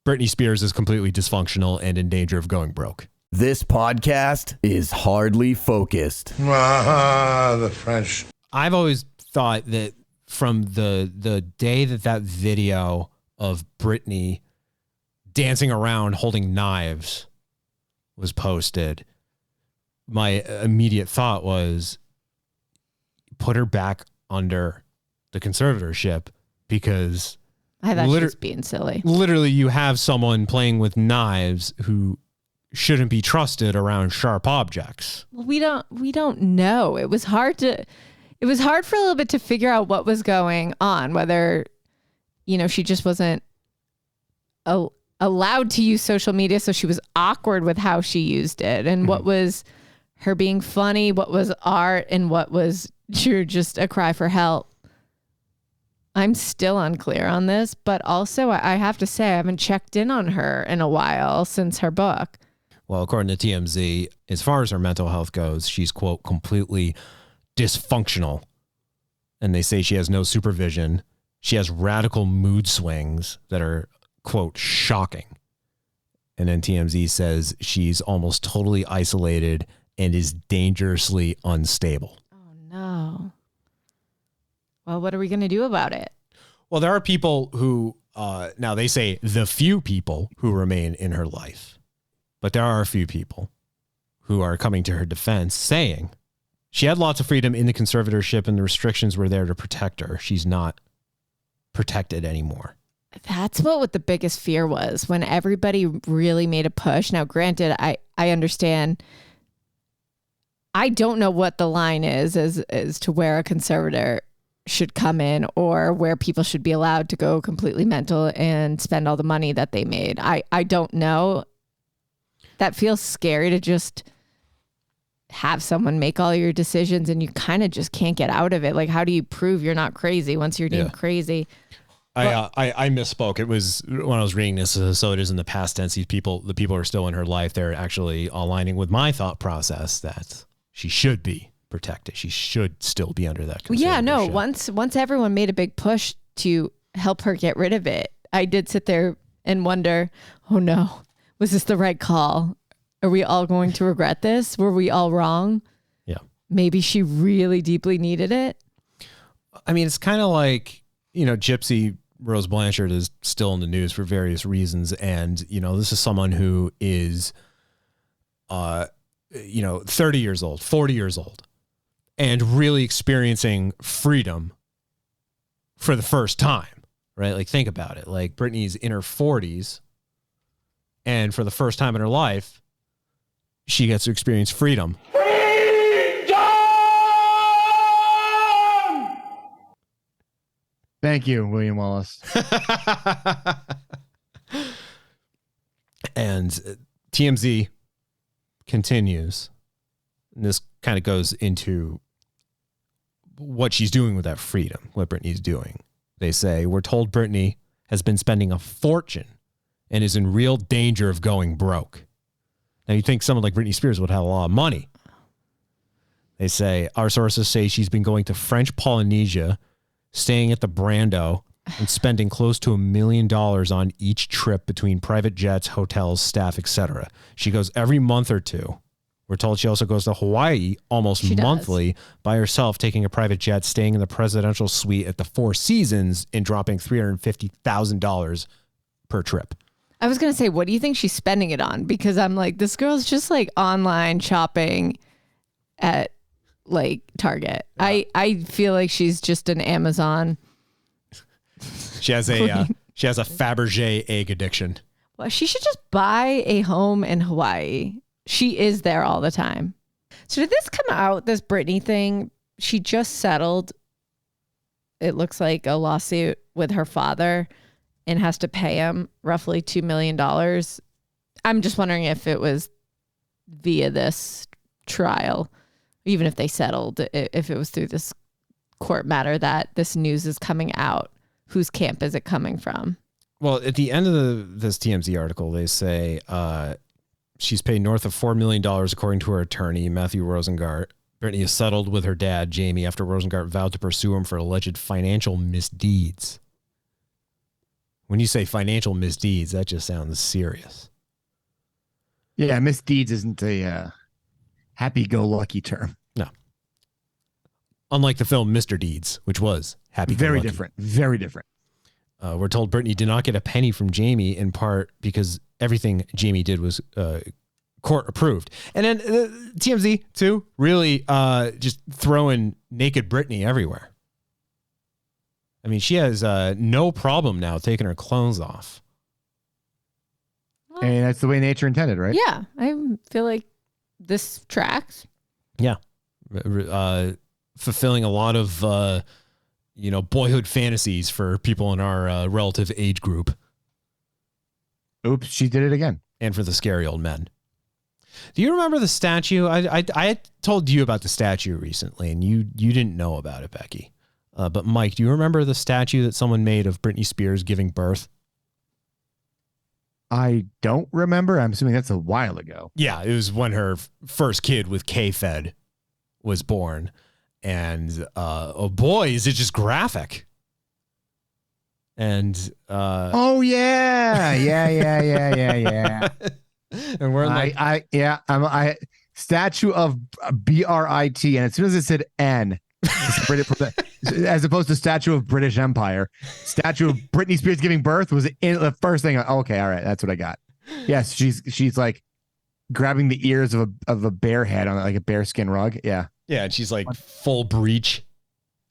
Britney Spears is completely dysfunctional and in danger of going broke. This podcast is hardly focused. The French. I've always thought that from the day that video of Britney dancing around holding knives was posted, my immediate thought was put her back under the conservatorship, because I thought she was being silly. Literally, you have someone playing with knives who shouldn't be trusted around sharp objects. Well, we don't know. It was hard for a little bit to figure out what was going on, whether, she just wasn't allowed to use social media, so she was awkward with how she used it, and what was her being funny, what was art, and what was just a cry for help. I'm still unclear on this, but also I have to say I haven't checked in on her in a while since her book. Well, according to TMZ, as far as her mental health goes, she's, quote, completely dysfunctional. And they say she has no supervision. She has radical mood swings that are, quote, shocking. And then TMZ says she's almost totally isolated and is dangerously unstable. Oh, no. Well, what are we going to do about it? Well, there are people who, now they say the few people who remain in her life, but there are a few people who are coming to her defense saying she had lots of freedom in the conservatorship and the restrictions were there to protect her. She's not protected anymore. That's what the biggest fear was when everybody really made a push. Now, granted, I understand. I don't know what the line is as to where a conservator should come in or where people should be allowed to go completely mental and spend all the money that they made. I don't know. That feels scary to just have someone make all your decisions and you kind of just can't get out of it. Like, how do you prove you're not crazy once you're deemed crazy? I misspoke. It was when I was reading this, so it is in the past tense. The people are still in her life. They're actually aligning with my thought process that she should be protected. She should still be under that conservatorship. Yeah, no. Once everyone made a big push to help her get rid of it, I did sit there and wonder, oh no, was this the right call? Are we all going to regret this? Were we all wrong? Yeah. Maybe she really deeply needed it. I mean, it's kind of like, Gypsy Rose Blanchard is still in the news for various reasons. And, this is someone who is, 30 years old, 40 years old, and really experiencing freedom for the first time, right? Like, think about it. Like, Britney's in her 40s, and for the first time in her life, she gets to experience freedom. Thank you, William Wallace. And TMZ continues. And this kind of goes into what she's doing with that freedom, what Britney's doing. They say, we're told Britney has been spending a fortune and is in real danger of going broke. Now, you'd think someone like Britney Spears would have a lot of money. They say, our sources say she's been going to French Polynesia, staying at the Brando, and spending close to $1 million on each trip between private jets, hotels, staff, etc. She goes every month or two. We're told she also goes to Hawaii almost monthly by herself, taking a private jet, staying in the presidential suite at the Four Seasons, and dropping $350,000 per trip. I was going to say, what do you think she's spending it on? Because I'm like, this girl's just like online shopping at like Target. Yeah. I feel like she's just an Amazon. She has a Fabergé egg addiction. Well, she should just buy a home in Hawaii. She is there all the time. So did this come out, this Britney thing? She just settled, it looks like, a lawsuit with her father and has to pay him roughly $2 million. I'm just wondering if it was via this trial, even if they settled, if it was through this court matter that this news is coming out. Whose camp is it coming from? Well, at the end of this TMZ article, they say she's paid north of $4 million, according to her attorney, Matthew Rosengart. Britney is settled with her dad, Jamie, after Rosengart vowed to pursue him for alleged financial misdeeds. When you say financial misdeeds, that just sounds serious. Yeah, misdeeds isn't a happy-go-lucky term. No. Unlike the film Mr. Deeds, which was happy-go-lucky. Very different. Very different. We're told Britney did not get a penny from Jamie, in part because everything Jamie did was court approved. And then TMZ, too, really just throwing naked Britney everywhere. I mean, she has no problem now taking her clothes off. And that's the way nature intended, right? Yeah, I feel like this tracks. Yeah. Fulfilling a lot of, boyhood fantasies for people in our relative age group. Oops, she did it again. And for the scary old men. Do you remember the statue? I told you about the statue recently, and you didn't know about it, Becky. But Mike, do you remember the statue that someone made of Britney Spears giving birth? I don't remember. I'm assuming that's a while ago. Yeah, it was when her first kid with K-Fed was born. And, oh boy, is it just graphic. And, oh, yeah. Yeah. And we're like, I statue of BRIT. And as soon as it said N, as opposed to statue of British Empire, statue of Britney Spears giving birth was in the first thing. Okay, all right, that's what I got. Yes, she's like grabbing the ears of a bear head on like a bearskin rug. Yeah, and she's like full breech.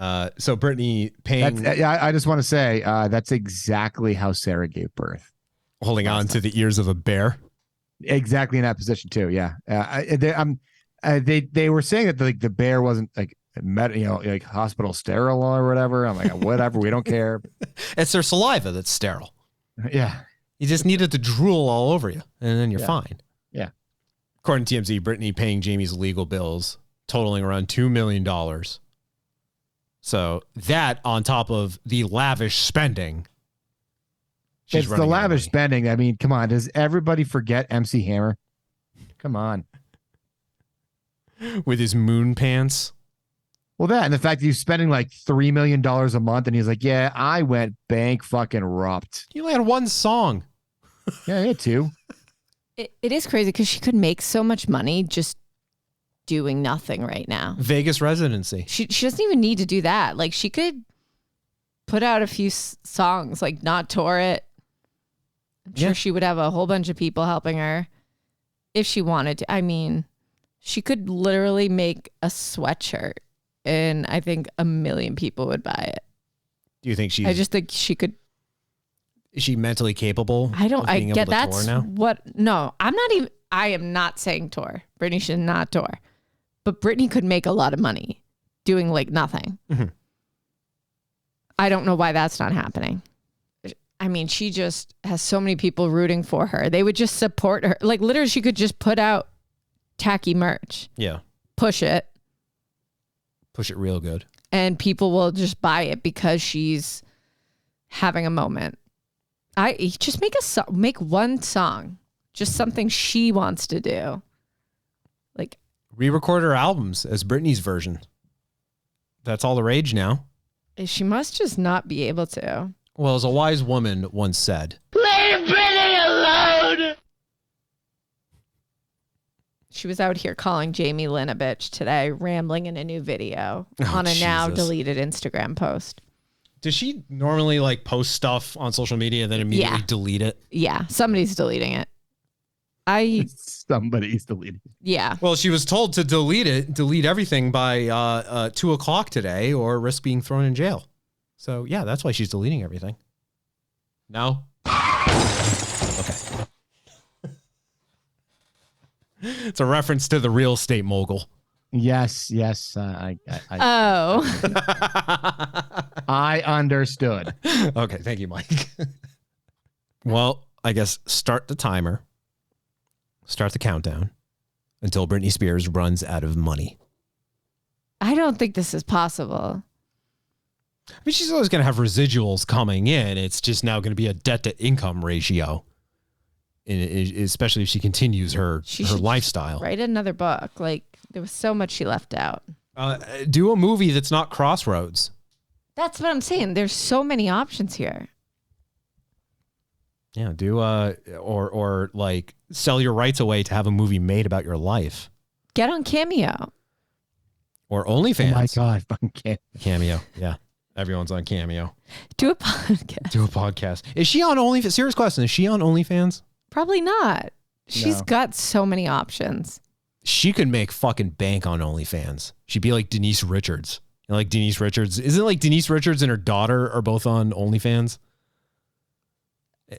So Britney paying. I just want to say that's exactly how Sarah gave birth, holding on to the ears of a bear. Exactly in that position too. Yeah, they were saying that the bear wasn't like. Like hospital sterile or whatever. I'm like, whatever, we don't care. It's their saliva that's sterile. Yeah. You just needed to drool all over you, and then you're fine. Yeah. According to TMZ, Britney paying Jamie's legal bills totaling around $2 million. So that on top of the lavish spending. It's the lavish spending. I mean, come on. Does everybody forget MC Hammer? Come on. With his moon pants. Well, that and the fact that he's spending like $3 million a month, and he's like, "Yeah, I went bank fucking robbed." You only had one song. Yeah, I had two. It is crazy because she could make so much money just doing nothing right now. Vegas residency. She doesn't even need to do that. Like she could put out a few songs, like not tour it. I'm sure she would have a whole bunch of people helping her if she wanted to. I mean, she could literally make a sweatshirt. And I think 1 million people would buy it. Do you think I just think she could. Is she mentally capable? I don't. Of I being get able to that's tour now? what. No, I'm not even. I am not saying tour. Britney should not tour, but Britney could make a lot of money doing like nothing. Mm-hmm. I don't know why that's not happening. I mean, she just has so many people rooting for her. They would just support her. Like literally, she could just put out tacky merch. Yeah. Push it. Push it real good. And people will just buy it because she's having a moment. Just make one song, just something she wants to do. Like re-record her albums as Britney's version. That's all the rage now. She must just not be able to. Well, as a wise woman once said, "Leave Britney alone." She was out here calling Jamie Lynn a bitch today, rambling in a new video on a Jesus. now deleted Instagram post. Does she normally like post stuff on social media and then immediately delete it? Yeah, somebody's deleting it. Somebody's deleting it. Yeah. Well, she was told to delete everything by 2:00 today or risk being thrown in jail. So yeah, that's why she's deleting everything. No? Okay. It's a reference to the real estate mogul. Yes. Oh. I understood. Okay, thank you, Mike. Well, I guess start the timer. Start the countdown until Britney Spears runs out of money. I don't think this is possible. I mean, she's always going to have residuals coming in. It's just now going to be a debt to income ratio. Especially if she continues her lifestyle. Write another book. Like there was so much she left out. Do a movie that's not Crossroads. That's what I'm saying. There's so many options here. Yeah, do or like sell your rights away to have a movie made about your life. Get on Cameo. Or OnlyFans. Oh my God, fucking Cameo. Yeah. Everyone's on Cameo. Do a podcast. Do a podcast. Is she on OnlyFans? Serious question. Is she on OnlyFans? Probably not. She's No. got so many options. She could make fucking bank on OnlyFans. She'd be like Denise Richards. You know, like Denise Richards. Isn't it like Denise Richards and her daughter are both on OnlyFans?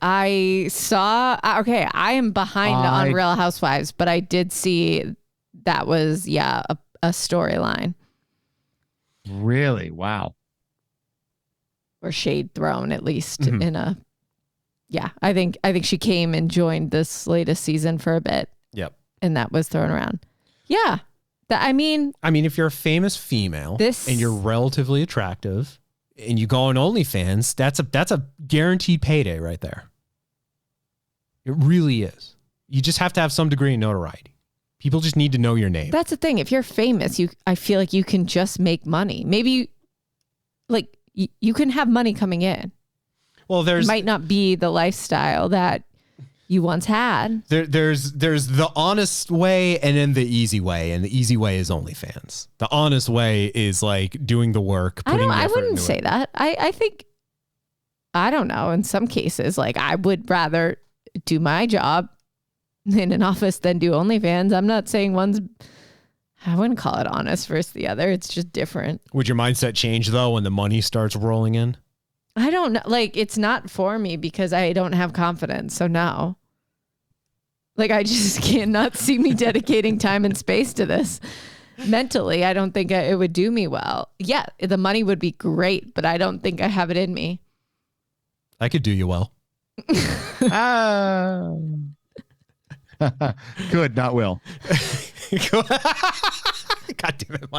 I saw, okay, I am behind on Real Housewives, but I did see that was, a storyline. Really? Wow. Or shade thrown, at least in a, I think she came and joined this latest season for a bit. Yep. And that was thrown around. Yeah. I mean, if you're a famous female and you're relatively attractive and you go on OnlyFans, that's a guaranteed payday right there. It really is. You just have to have some degree of notoriety. People just need to know your name. That's the thing. If you're famous, I feel like you can just make money. Maybe like you can have money coming in. Well, it might not be the lifestyle that you once had. There's the honest way and then the easy way, and the easy way is OnlyFans. The honest way is like doing the work. I wouldn't say that. I think, I don't know. In some cases, like I would rather do my job in an office than do OnlyFans. I'm not saying I wouldn't call it honest versus the other. It's just different. Would your mindset change though when the money starts rolling in? I don't know. Like, it's not for me because I don't have confidence. So no. Like, I just cannot see me dedicating time and space to this. Mentally, I don't think it would do me well. Yeah, the money would be great, but I don't think I have it in me. I could do you well. Good, not will. God damn it,